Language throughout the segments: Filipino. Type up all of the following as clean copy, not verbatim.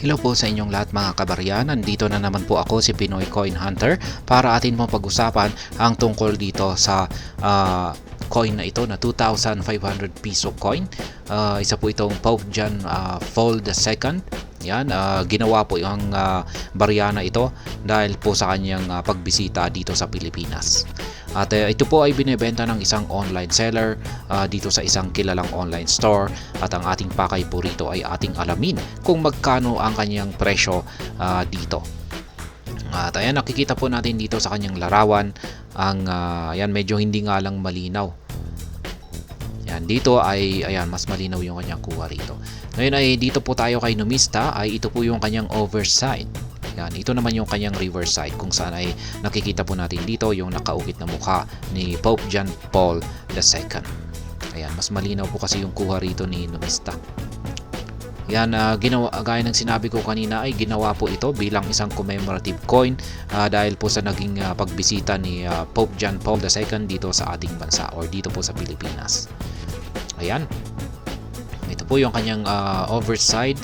Hello po sa inyong lahat mga kabarya. Nandito na naman po ako si Pinoy Coin Hunter para atin pong pag-usapan ang tungkol dito sa coin na ito na 2,500 piso coin. Isa po itong Pope John Paul II. Yan, ginawa po yung barya na ito dahil po sa kanyang pagbisita dito sa Pilipinas. At ito po ay binebenta ng isang online seller dito sa isang kilalang online store, at ang ating pakay po rito ay ating alamin kung magkano ang kanyang presyo dito. At ayan, nakikita po natin dito sa kanyang larawan ang yan, medyo hindi nga lang malinaw. Yan, dito ay ayan, mas malinaw yung kanyang kuha rito. Ngayon ay dito po tayo kay Numista, ay ito po yung kanyang overside. Yan, ito naman yung kanyang reverse side kung saan ay nakikita po natin dito yung nakaukit na mukha ni Pope John Paul II. Ayan, mas malinaw po kasi yung kuha rito ni Numista. Yan, ginawa, gaya ng sinabi ko kanina, ay ginawa po ito bilang isang commemorative coin dahil po sa naging pagbisita ni Pope John Paul II dito sa ating bansa or dito po sa Pilipinas. Ayan, ito po yung kanyang overside.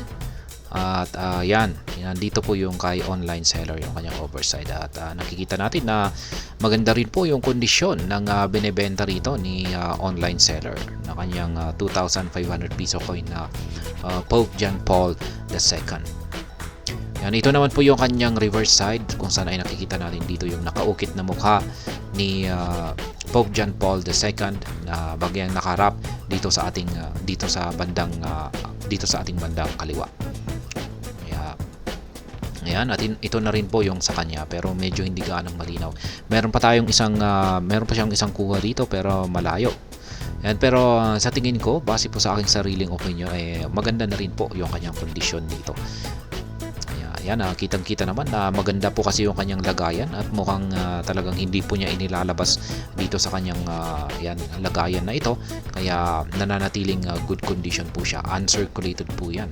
At yan, dito po yung kay online seller yung kanyang overside, at nakikita natin na maganda rin po yung kondisyon ng binebenta rito ni online seller na kanyang 2,500 piso coin na Pope John Paul II. Yan, ito naman po yung kanyang reverse side kung saan ay nakikita natin dito yung nakaukit na mukha ni Pope John Paul II na bagyang nakaharap dito sa ating dito sa ating bandang kaliwa. Ayan, at ito na rin po yung sa kanya, pero medyo hindi gaanong malinaw. Meron pa siyang isang kuha dito pero malayo. Ayan, pero sa tingin ko, base po sa aking sariling opinion, maganda na rin po yung kanyang kondisyon dito. Ayan, kitang-kita naman na maganda po kasi yung kanyang lagayan, at mukhang talagang hindi po niya inilalabas dito sa kanyang lagayan na ito. Kaya nananatiling good condition po siya. Uncirculated po yan.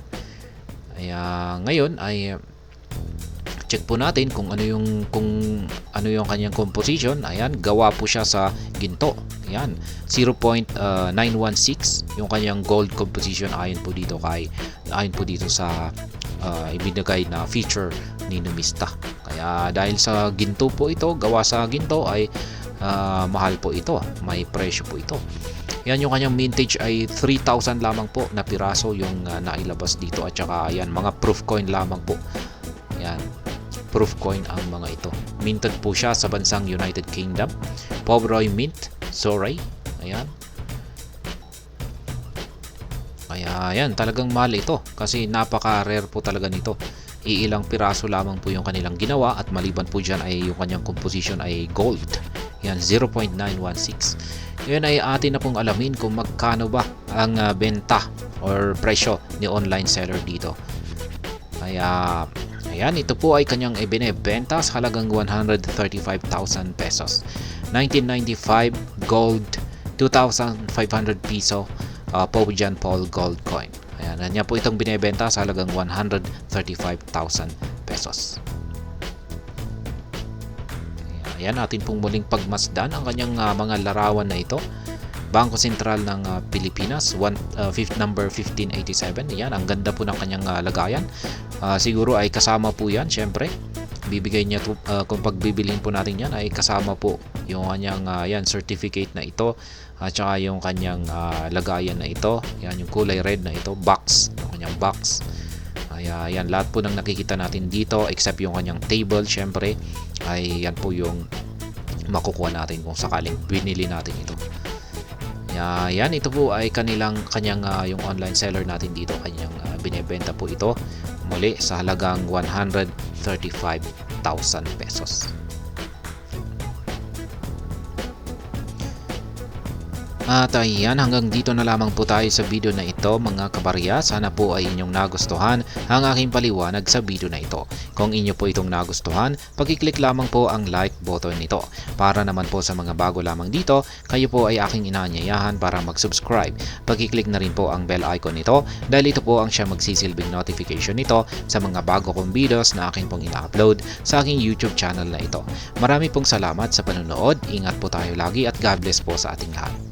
Kaya ngayon ay check po natin kung ano yung kanyang composition. Ayan, gawa po siya sa ginto. Ayan, 0.916 yung kanyang gold composition ayon po dito sa ibinigay na feature ni Numista. Kaya dahil sa ginto po ito, gawa sa ginto, ay mahal po ito, may presyo po ito. Yan, yung kanyang mintage ay 3,000 lamang po na piraso yung nailabas dito, at saka yan, mga proof coin lamang po. Yan, proof coin ang mga ito. Minted po siya sa bansang United Kingdom, Pomeroy Mint, Surrey. Ayan. Kaya yan, talagang mahal ito kasi napaka-rare po talaga nito. Iilang piraso lamang po yung kanilang ginawa, at maliban po dyan ay yung kanyang composition ay gold. Yan, 0.916. Ngayon ay atin na pong alamin kung magkano ba ang benta or presyo ni online seller dito. Kaya ayan, ito po ay kanyang ibinebenta sa halagang 135,000 pesos. 1995 gold, 2,500 piso Pope John Paul gold coin. Ayan, niya po itong binebenta sa halagang 135,000 pesos. Ayan, natin pong muling pagmasdan ang kanyang mga larawan na ito. Bangko Sentral ng Pilipinas, number 1587. Yan, ang ganda po ng kanyang lagayan. Siguro ay kasama po yan, syempre. Bibigay niya kung pagbibilhin po natin yan, ay kasama po yung kanyang certificate na ito, at saka yung kanyang lagayan na ito. Yan, yung kulay red na ito, box, yung kanyang box. Yan, lahat po ng nakikita natin dito except yung kanyang table, syempre, ay yan po yung makukuha natin kung sakaling binili natin ito. Yan, ito po ay kanyang yung online seller natin dito, kanyang binebenta po ito muli sa halagang 135,000 pesos. At ayan, hanggang dito na lamang po tayo sa video na ito mga kabarya. Sana po ay inyong nagustuhan ang aking paliwanag sa video na ito. Kung inyo po itong nagustuhan, pag-click lamang po ang like button nito. Para naman po sa mga bago lamang dito, kayo po ay aking inaanyayahan para mag-subscribe. Pag-click na rin po ang bell icon nito dahil ito po ang siya magsisilbing notification nito sa mga bago kong videos na akin pong ina-upload sa aking YouTube channel na ito. Marami pong salamat sa panonood. Ingat po tayo lagi at God bless po sa ating lahat.